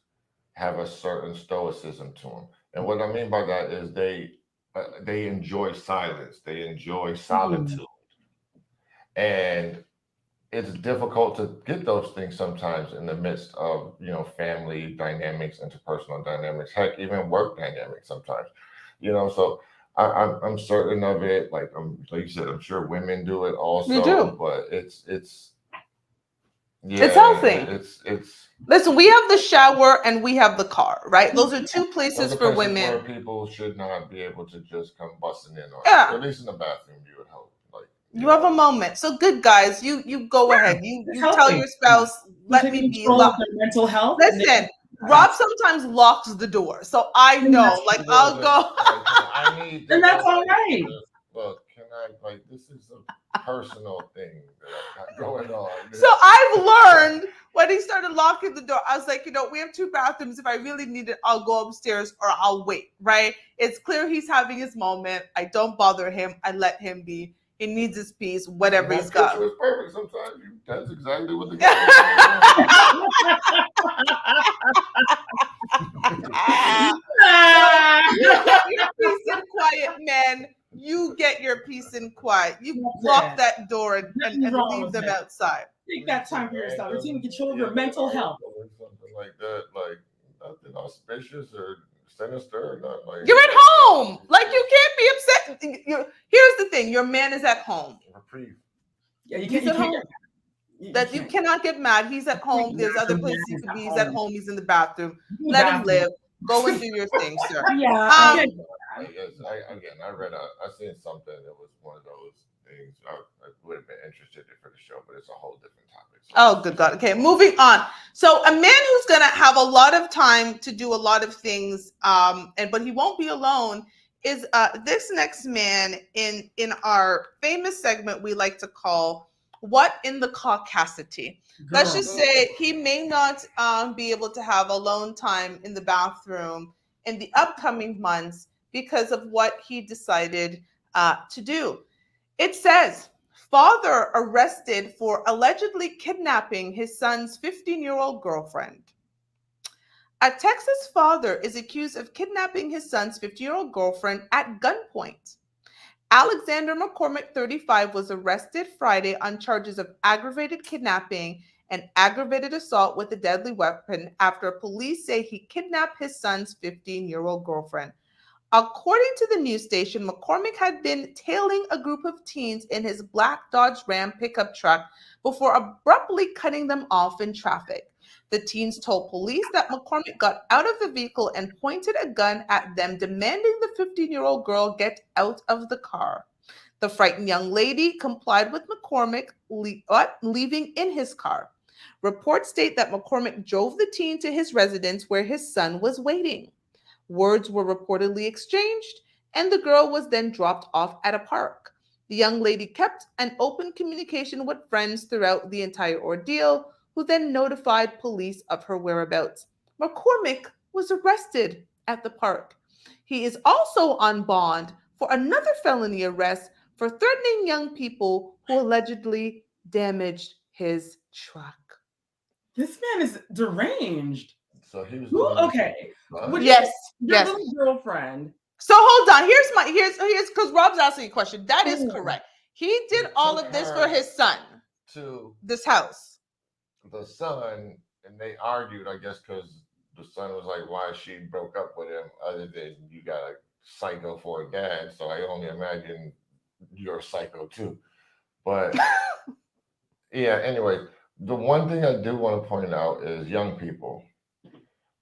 have a certain stoicism to them. And what I mean by that is they enjoy silence. They enjoy solitude. And it's difficult to get those things sometimes in the midst of, family dynamics, interpersonal dynamics, heck, even work dynamics sometimes, so I'm certain of it. Like you said, I'm sure women do it also. We do. But it's healthy. It's Listen, we have the shower and we have the car, right? Those are two places for women. Where people should not be able to just come busting in on. Yeah. Or at least in the bathroom, you would hope. Like you have a moment. So good guys, you go ahead. You tell your spouse, let me be their mental health. Listen. Rob sometimes locks the door, so I know, like, I'll go. And that's all right. Look, can I, like, this is a personal thing that I've got going on. So I've learned when he started locking the door, I was like, we have 2 bathrooms. If I really need it, I'll go upstairs or I'll wait, right? It's clear he's having his moment. I don't bother him. I let him be. He needs his peace, whatever he's got. It's perfect. Sometimes that's exactly what the guy nice and quiet. You That's lock it. that door and, Nothing wrong leave with them it. outside. Take that time for yourself. You're taking control of your mental health. Or something like that. Like nothing auspicious or sinister. Or nothing like You're at home. Like you can't be upset. Here's the thing: your man is at home. reprieve. Yeah, you He's can't. You at can't home. get. That you Can't. cannot get mad. He's at You can't home. get There's mad. other Your places man he is could at be. He's at home. home. He's in the bathroom. In the Let him bathroom. live. Go and do your thing, sir. Yeah, I Um, can't. I read I seen something that was one of those things. I would have been interested in for the show, but it's a whole different topic. So Oh, good God. Okay, moving on. So a man who's gonna have a lot of time to do a lot of things, but he won't be alone, is this next man in our famous segment we like to call "What in the Caucasity." Let's Girl. just say he may not be able to have alone time in the bathroom in the upcoming months because of what he decided to do. It says, father arrested for allegedly kidnapping his son's 15-year-old girlfriend. A Texas father is accused of kidnapping his son's 15-year-old girlfriend at gunpoint. Alexander McCormick, 35, was arrested Friday on charges of aggravated kidnapping and aggravated assault with a deadly weapon after police say he kidnapped his son's 15-year-old girlfriend. According to the news station, McCormick had been tailing a group of teens in his black Dodge Ram pickup truck before abruptly cutting them off in traffic. The teens told police that McCormick got out of the vehicle and pointed a gun at them, demanding the 15-year-old girl get out of the car. The frightened young lady complied with McCormick, leaving in his car. Reports state that McCormick drove the teen to his residence where his son was waiting. Words were reportedly exchanged, and the girl was then dropped off at a park. The young lady kept an open communication with friends throughout the entire ordeal, who then notified police of her whereabouts. McCormick was arrested at the park. He is also on bond for another felony arrest for threatening young people who allegedly damaged his truck. This man is deranged. So he was Who? doing this. Okay. Would you? Yes, Your yes. little girlfriend. So hold on. Here's because Rob's asking a question. That is Oh. correct. He did all took of this her for his son. to This house. the son, and they argued, I guess, because the son was like, why she broke up with him, other than you got a psycho for a dad. So I only imagine you're a psycho too. But yeah, anyway, the one thing I do want to point out is young people.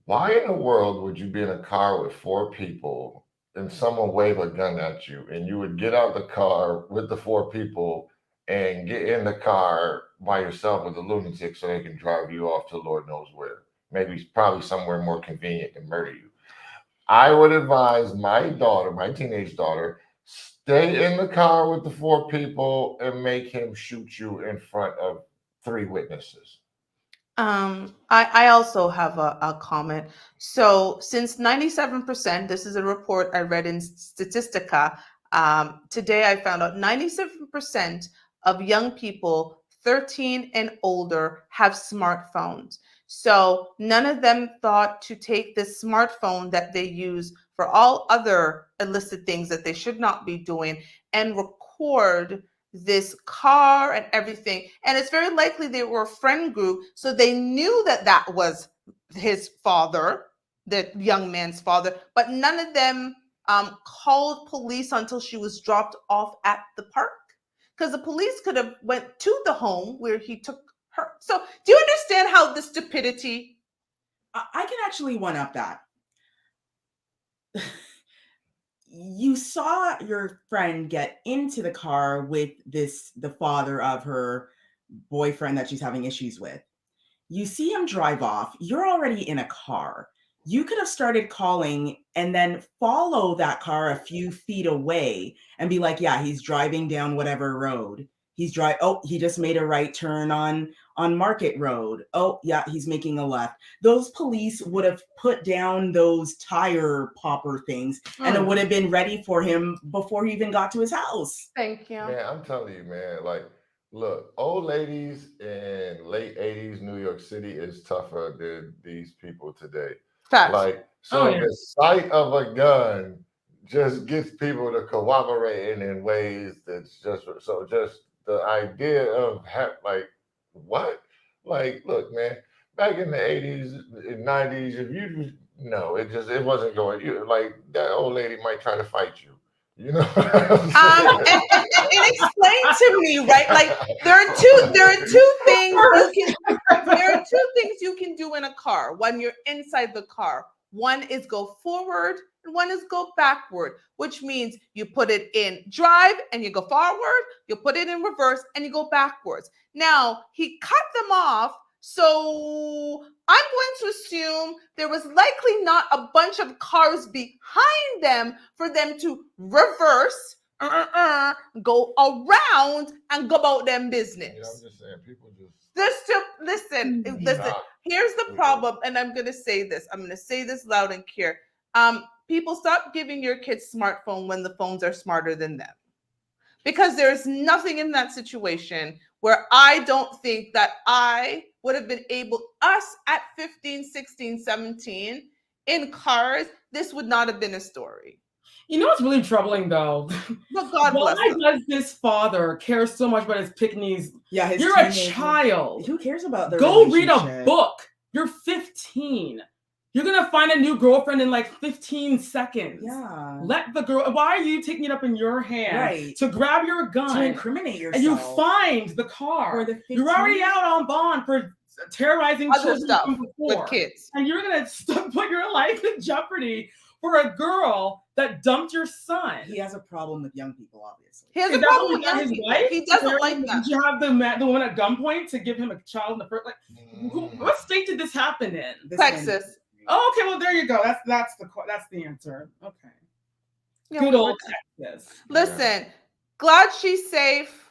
Why in the world would you be in a car with four people and someone wave a gun at you and you would get out the car with the four people and get in the car by yourself with a lunatic so they can drive you off to Lord knows where? Maybe probably somewhere more convenient to murder you. I would advise my daughter, my teenage daughter, stay in the car with the four people and make him shoot you in front of three witnesses. I also have a comment. So since 97%, this is a report I read in Statistica. Today I found out 97% of young people 13 and older have smartphones. So none of them thought to take this smartphone that they use for all other illicit things that they should not be doing and record this car and everything. And it's very likely they were a friend group, so they knew that that was his father, the young man's father, but none of them called police until she was dropped off at the park, because the police could have went to the home where he took her. So do you understand how the stupidity? I can actually one up that. You saw your friend get into the car with the father of her boyfriend that she's having issues with. You see him drive off. You're already in a car. You could have started calling and then follow that car a few feet away and be like, yeah, he's driving down whatever road. He just made a right turn on Market Road. Oh, yeah, he's making a left. Those police would have put down those tire popper things and it would have been ready for him before he even got to his house. Thank you. Man, I'm telling you, man, like, look, old ladies in late 80s New York City is tougher than these people today. Facts. Like, Oh, so yeah. the sight of a gun just gets people to cooperate in ways that's just so just the idea of like what like look man back in the 80s and 90s if you no it wasn't going you like that old lady might try to fight you you know what I'm saying? And explain to me, right? Like there are two things you can there are two things you can do in a car when you're inside the car. One is go forward and one is go backward, which means you put it in drive and you go forward, you put it in reverse and you go backwards. Now, he cut them off, so I'm going to assume there was likely not a bunch of cars behind them for them to reverse, go around and go about them business. Yeah, I'm just saying people just Listen. stop. Here's the problem, and I'm gonna say this. I'm gonna say this loud and clear. People, stop giving your kids smartphone when the phones are smarter than them, because there's nothing in that situation where I don't think that I would have been able, us at 15, 16, 17 in cars, this would not have been a story. You know what's really troubling though? But God bless Why them. does this father care so much about his picnics? Yeah, his You're a teenager. child. Who cares about their Go read a relationship? book. You're 15. You're gonna find a new girlfriend in like 15 seconds. Yeah. Let the girl. Why are you taking it up in your hand Right. to grab your gun To incriminate yourself. and you find the car? For the You're already 15? out on bond for terrorizing Other children stuff from before. with kids. And you're gonna put your life in jeopardy for a girl that dumped your son. He has a problem with young people, obviously. He has Is a that problem what with got young his people. wife? He doesn't like that. Did you have the one at gunpoint to give him a child in the first? Like, what state did this happen in? This Texas. one- Oh, okay. Well, there you go. That's the answer. Okay. Yeah, Good we old were- Texas. Listen, glad she's safe.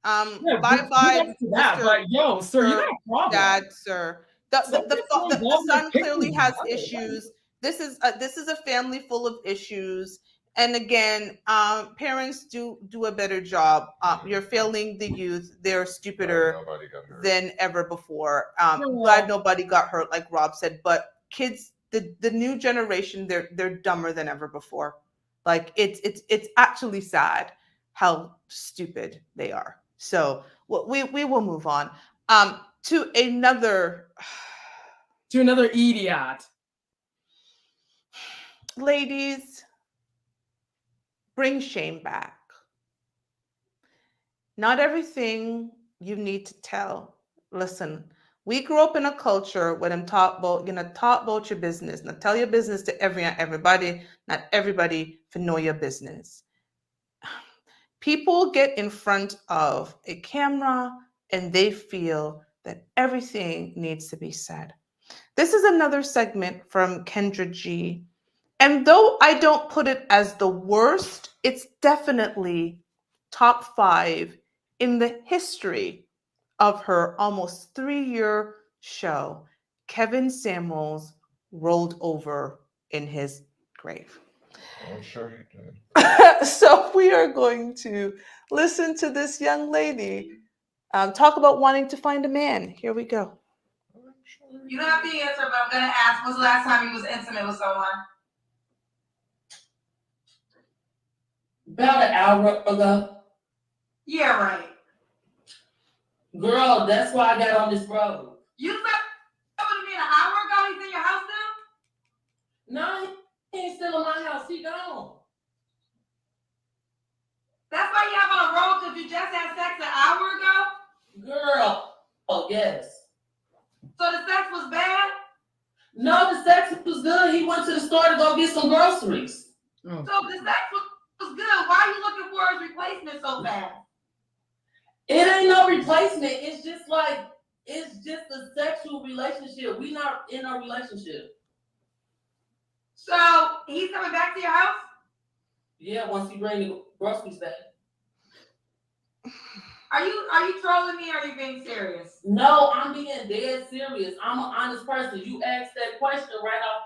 Yeah, Bye good bye, luck to that. Mr. But yo, sir, you got a problem. Dad, sir. The Something's so the involved son with clearly picking has mother. issues. This is a family full of issues. And again, parents do a better job. You're failing the youth. They're stupider Nobody got hurt. than ever before. Yeah. Glad nobody got hurt, like Rob said. But kids, the new generation, they're dumber than ever before. Like it's actually sad how stupid they are. So we will move on to another. To another idiot. Ladies, bring shame back. Not everything you need to tell. Listen, we grew up in a culture where I'm talk about your business. Not tell your business to everybody. Not everybody for know your business. People get in front of a camera and they feel that everything needs to be said. This is another segment from Kendra G. And though I don't put it as the worst, it's definitely top 5 in the history of her almost 3-year show. Kevin Samuels rolled over in his grave. I'm sure he did. So we are going to listen to this young lady talk about wanting to find a man. Here we go. You don't have to answer, but I'm gonna ask, when's the last time you was intimate with someone? About an hour ago. Yeah, right. Girl, that's why I got on this road. You said to me an hour ago he's in your house now? No, he ain't still in my house. He gone. That's why you have on a road because you just had sex an hour ago? Girl. Oh, yes. So the sex was bad? No, the sex was good. He went to the store to go get some groceries. So the sex was good. Why are you looking for his replacement so fast? It ain't no replacement. It's just a sexual relationship. We not in a relationship. So he's coming back to your house? Yeah, once he bring the groceries back. Are you trolling me or are you being serious? No, I'm being dead serious. I'm an honest person. You asked that question right off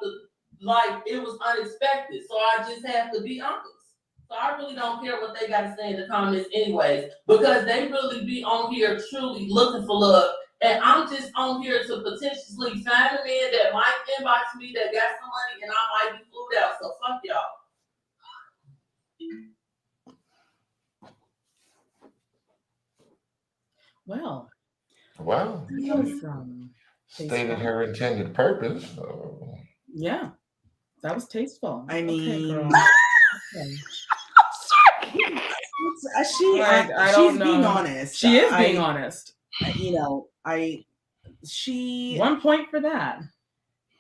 it was unexpected. So I just have to be honest. So I really don't care what they got to say in the comments anyways, because they really be on here truly looking for love. And I'm just on here to potentially find a man that might inbox me that got some money and I might be flued out. So fuck y'all. was stated tasteful. her intended purpose. Yeah, that was tasteful. I Okay, mean, girl. Okay. I don't she's being know. honest. She is being honest. You know, she 1 point for that.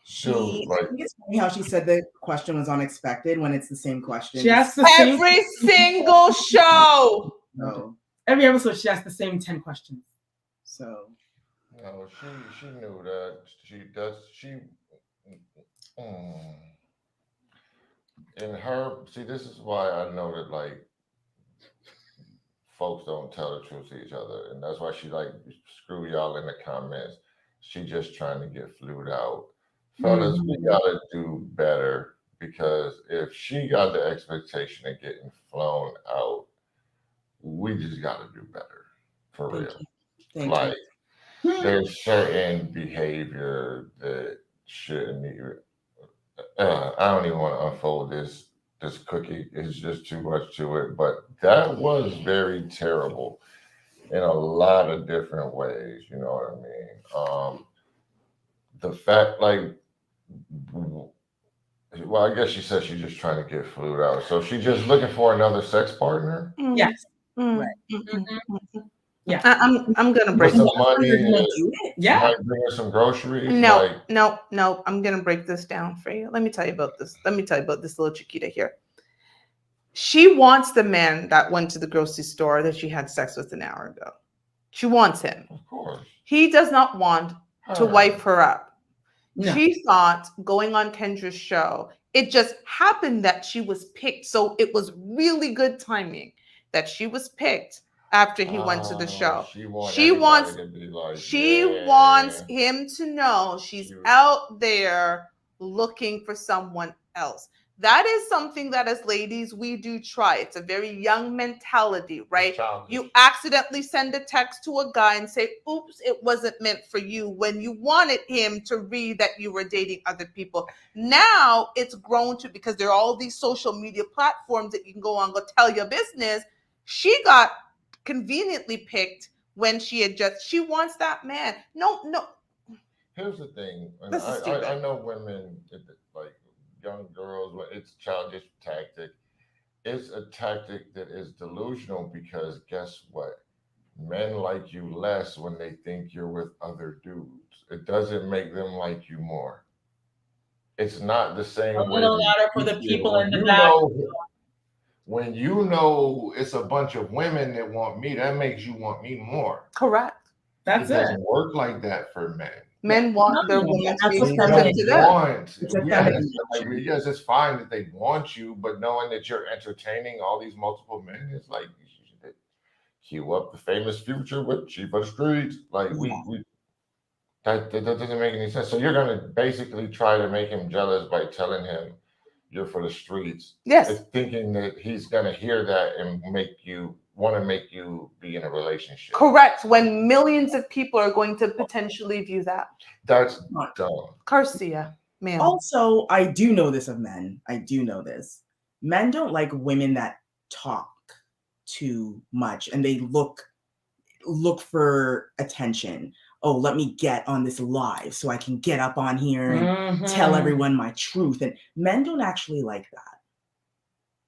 she. Dude, I like, think it's funny how she said the question was unexpected when it's the same question. She asks the same Every single show. So, every episode. She asks the same 10 questions. so no, she knew that. Mm. In her, see, this is why I know that like folks don't tell the truth to each other, and that's why she like screw y'all in the comments. She just trying to get flued out, fellas. We Mhm. gotta do better because if she got the expectation of getting flown out, we just gotta do better for thank real. you. Thank Like you. there's certain behavior that shouldn't even. I don't even want to unfold this cookie. It's just too much to it. But that was very terrible in a lot of different ways. You know what I mean? The fact, like, well, I guess she said she's just trying to get flued out. So she's just looking for another sex partner Yes. Mm, Right. mm, mm, mm, mm. Yeah. I'm gonna with break. some You're money. gonna do it? Yeah. Might bring her some groceries. No, Like, no. I'm gonna break this down for you. Let me tell you about this. Let me tell you about this little Chiquita here. She wants the man that went to the grocery store that she had sex with an hour ago. She wants him. of course. He does not want to Her. wipe her up. No. She thought going on Kendra's show, it just happened that she was picked. So it was really good timing that she was picked after he went to the show. She wants She wants everybody to be like, she yeah. wants him to know she's She was- out there looking for someone else. That is something that as ladies we do try. It's a very young mentality, right? Childish. You accidentally send a text to a guy and say, oops, it wasn't meant for you, when you wanted him to read that you were dating other people. Now it's grown to, because there are all these social media platforms that you can go on, go tell your business. She got conveniently picked when she wants that man. No. Here's the thing, and This is stupid. I know women, like young girls, it's childish tactic. It's a tactic that is delusional because guess what? Men like you less when they think you're with other dudes. It doesn't make them like you more. It's not the same A way. little that louder for you the feel. people When in the you back. when you know it's a bunch of women that want me, that makes you want me more. Correct. That's It it. doesn't work like that for men. Men want their No, women to that's be a They exclusive feminine- to don't them. want. It's a Yes, feminine like, nature. yes, it's fine that they want you, but knowing that you're entertaining all these multiple men, it's like you should cue up the famous Future with Chief of the Streets. Like we that doesn't make any sense. So you're gonna basically try to make him jealous by telling him you're for the streets. Yes. It's thinking that he's gonna hear that and make you want to make you be in a relationship. Correct. When millions of people are going to potentially view that. That's dumb. Garcia, ma'am. Also, I do know this of men. I do know this. Men don't like women that talk too much and they look for attention. Oh, let me get on this live so I can get up on here and tell everyone my truth. And men don't actually like that.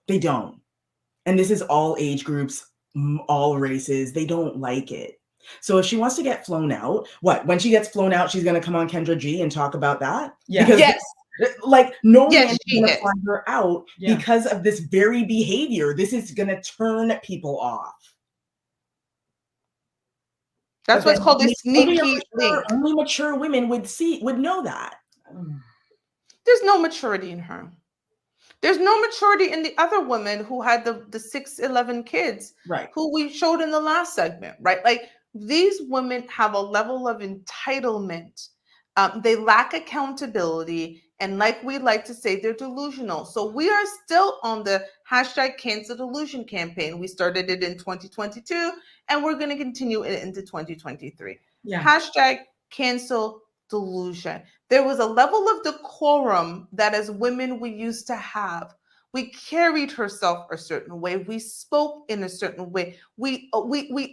They don't. And this is all age groups, all races. They don't like it. So if she wants to get flown out, what? When she gets flown out, she's going to come on Kendra G and talk about that? Yeah. Because Yes. like no Yes, man she is gonna is. fly her out Yeah. because of this very behavior. This is gonna turn people off. That's But what's then called a only sneaky link. Only mature women would know that. There's no maturity in her. There's no maturity in the other women who had the 6'11" kids, Right. who we showed in the last segment, right? Like, these women have a level of entitlement. They lack accountability. And like we like to say, they're delusional. So we are still on the hashtag cancel delusion campaign. We started it in 2022 and we're going to continue it into 2023. Yeah. Hashtag cancel delusion. There was a level of decorum that as women we used to have. We carried herself a certain way. We spoke in a certain way. We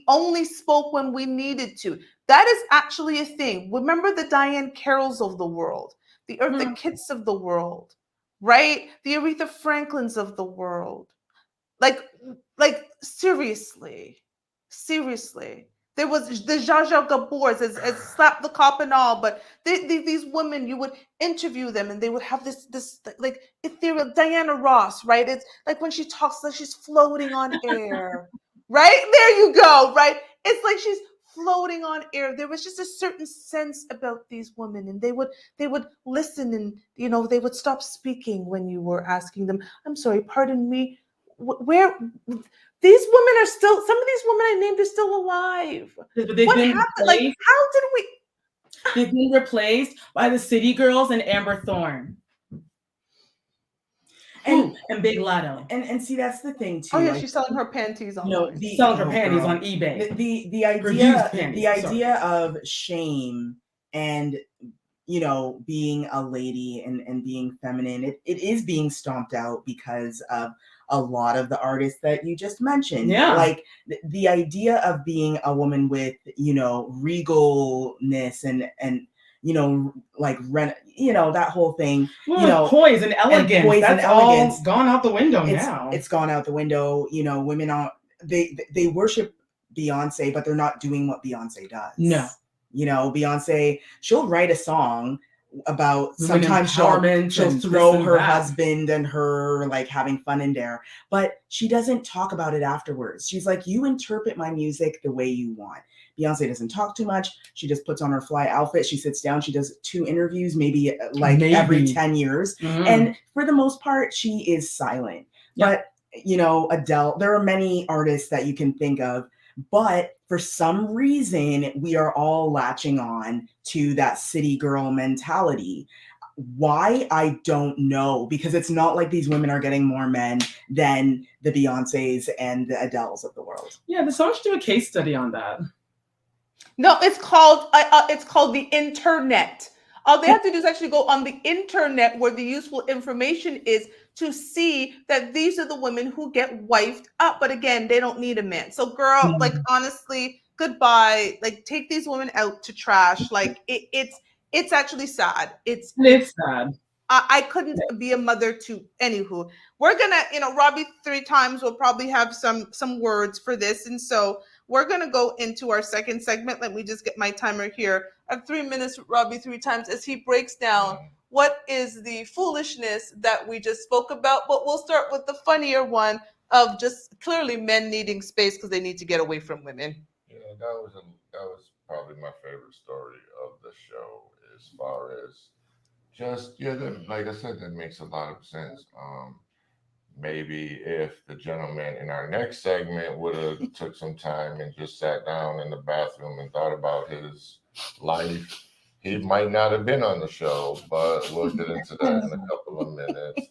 only spoke when we needed to. That is actually a thing. Remember the Diane Carols of the world, the Eartha Kitts of the world, right? The Aretha Franklins of the world. Like, seriously, seriously. There was the Zsa Zsa Gabors as slap the cop and all, but these women, you would interview them and they would have this like ethereal Diana Ross, right? It's like when she talks like she's floating on air, right? There you go, right? It's like she's floating on air. There was just a certain sense about these women, and they would listen, and they would stop speaking when you were asking them, "I'm sorry, pardon me, where?" These women are still, some of these women I named are still alive. But they've What been happened? Like, replaced. how did we? They've been replaced by the City Girls and Amber Thorne. And And Big Lotto. and see, that's the thing too. Oh yeah, like, she's selling her panties you know, online. Selling her oh, panties girl. on eBay. the Her used idea panties, the sorry. idea of shame and being a lady and being feminine, it is being stomped out because of a lot of the artists that you just mentioned. Yeah. Like the idea of being a woman with regalness and like that whole thing. Poise and elegance. poise and That's elegance. all gone out the window it's, now. It's gone out the window. Women are they worship Beyonce, but they're not doing what Beyonce does. No. Beyonce, she'll write a song about Women sometimes empowerment she'll and throw this and her that. husband and her like having fun in there, but she doesn't talk about it afterwards. She's like, you interpret my music the way you want. Beyonce doesn't talk too much. She just puts on her fly outfit. She sits down. She does 2 interviews, maybe every 10 years. Mhm. And for the most part, she is silent. Yeah. But, Adele, there are many artists that you can think of, but for some reason, we are all latching on to that city girl mentality. Why? I don't know, because it's not like these women are getting more men than the Beyoncés and the Adeles of the world. Yeah, someone should do a case study on that. No, it's called the internet. All they have to do is actually go on the internet where the useful information is to see that these are the women who get wifed up. But again, they don't need a man. So girl, like honestly, goodbye. Like take these women out to trash. Like it's actually sad. It's sad. I couldn't be a mother to. Anywho, we're gonna, Robbie 3 times will probably have some words for this, and so we're gonna go into our second segment. Let me just get my timer here. I have 3 minutes with Robbie 3 times as he breaks down what is the foolishness that we just spoke about. But we'll start with the funnier one of just clearly men needing space because they need to get away from women. Yeah, that was probably my favorite story of the show, as far as just like I said, that makes a lot of sense. Maybe if the gentleman in our next segment would have took some time and just sat down in the bathroom and thought about his life, he might not have been on the show. But we'll get into that in a couple of minutes.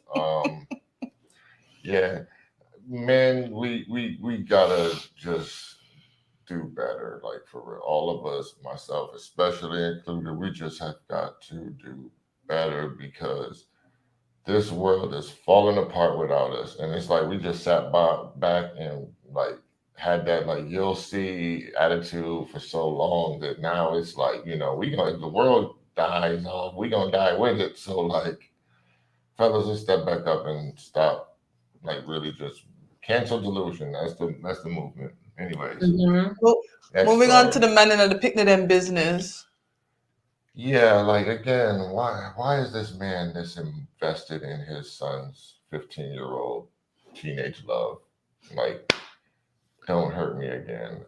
Yeah, man, we gotta just do better. Like for real, all of us, myself especially included, we just have got to do better because this world is falling apart without us. And it's like we just sat back and like had that like you'll see attitude for so long that now it's like, if the world dies off, we gonna die with it. So like fellas, let's step back up and stop like really just cancel delusion. That's the movement. Anyways. Well, moving on to the men in the picnic and business. Yeah, like again, why is this man this invested in his son's 15-year-old teenage love? Like, don't hurt me again.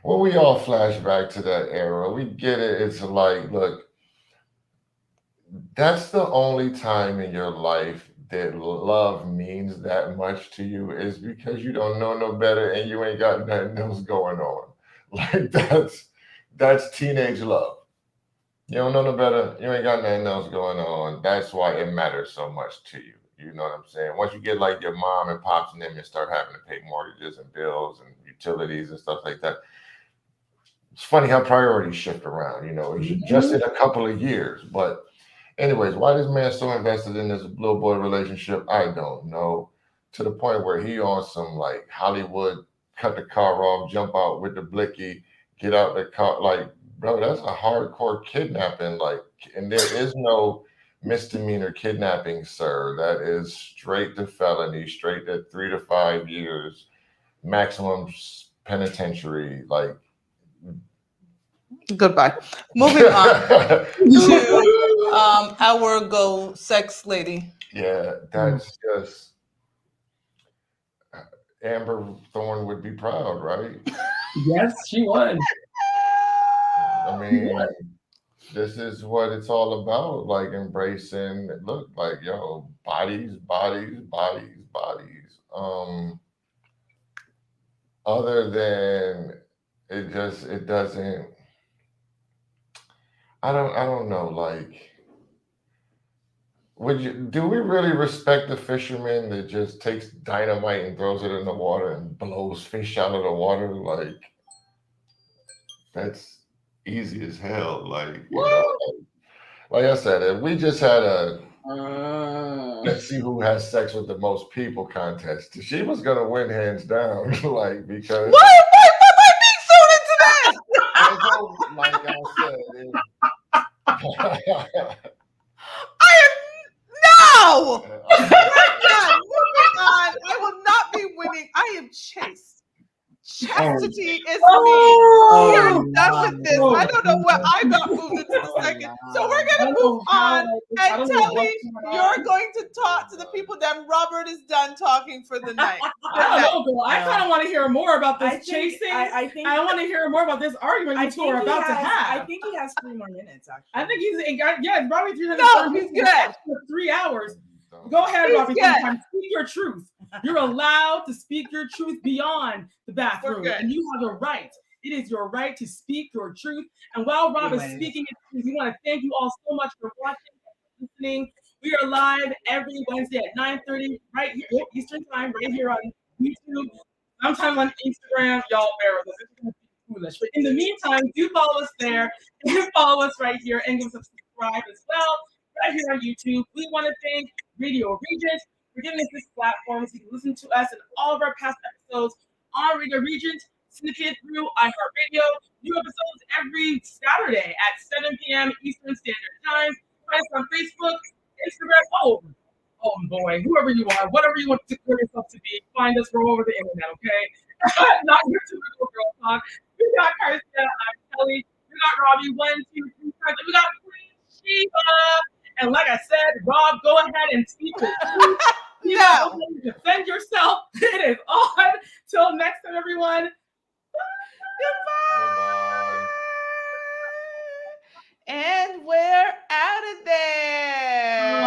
When we all flash back to that era, we get it. It's like, look, that's the only time in your life that love means that much to you is because you don't know no better and you ain't got nothing else going on. Like that's teenage love. You don't know no better. You ain't got nothing else going on. That's why it matters so much to you. You know what I'm saying? Once you get like your mom and pops and them and start having to pay mortgages and bills and utilities and stuff like that, it's funny how priorities shift around. It's just in a couple of years. But Anyways, why this man so invested in this little boy relationship, I don't know. To the point where he on some like Hollywood, cut the car off, jump out with the blicky, get out the car. Like, bro, that's a hardcore kidnapping. Like, and there is no misdemeanor kidnapping, sir. That is straight to felony, straight to 3 to 5 years, maximum penitentiary. Like, Goodbye. Moving on to our go sex lady. yeah, that's just Amber Thorne would be proud, right? Yes, she would. I mean, this is what it's all about, like embracing, look, like, yo, bodies, bodies, bodies, bodies. Other than it doesn't, I don't know, like, do we really respect the fisherman that just takes dynamite and throws it in the water and blows fish out of the water? Like, that's easy as hell. Like, like I said, if we just had a let's see who has sex with the most people contest, she was gonna win hands down. Like, because Why being so into this? like I said, No! Yeah, moving on. I will not be winning. I am chaste. Chastity is me. We are done with this. I don't know what I got moved into the second. So we're gonna move on. And Telly, you're going to talk to the people that Robert is done talking for the night. I don't know, girl. I kind of want to hear more about I this think- chasing. I think I want to hear more about this argument you two are about to have. I think he has 3 more minutes. Actually, I think he's probably 300. No, he's good. For 3 hours. Go ahead, He's Robbie. good. Sometimes speak your truth. You're allowed to speak your truth beyond the bathroom, good. and you have the right. It is your right to speak your truth. And while Rob is speaking his truth, we want to thank you all so much for watching and listening. We are live every Wednesday at 9:30 right here Eastern Time, right here on YouTube. Sometimes on Instagram, y'all bear with us. It's gonna be foolish. But in the meantime, do follow us there and follow us right here and give us a subscribe as well. Right here on YouTube. We want to thank Radio Regent for giving us this platform so you can listen to us and all of our past episodes on Radio Regent, syndicated through iHeartRadio. New episodes every Saturday at 7 p.m. Eastern Standard Time. Find us on Facebook, Instagram, oh boy, whoever you are, whatever you want to declare yourself to be, find us. We're all over the internet, okay? Not your typical girl talk. We got Karsia, I'm Kelly. We got Robbie, 1, 2, 3 times. We got Queen Shiva. And like I said, Rob, go ahead and speak your truth. No. Defend yourself. It is on. Till next time, everyone. Goodbye. And we're out of there.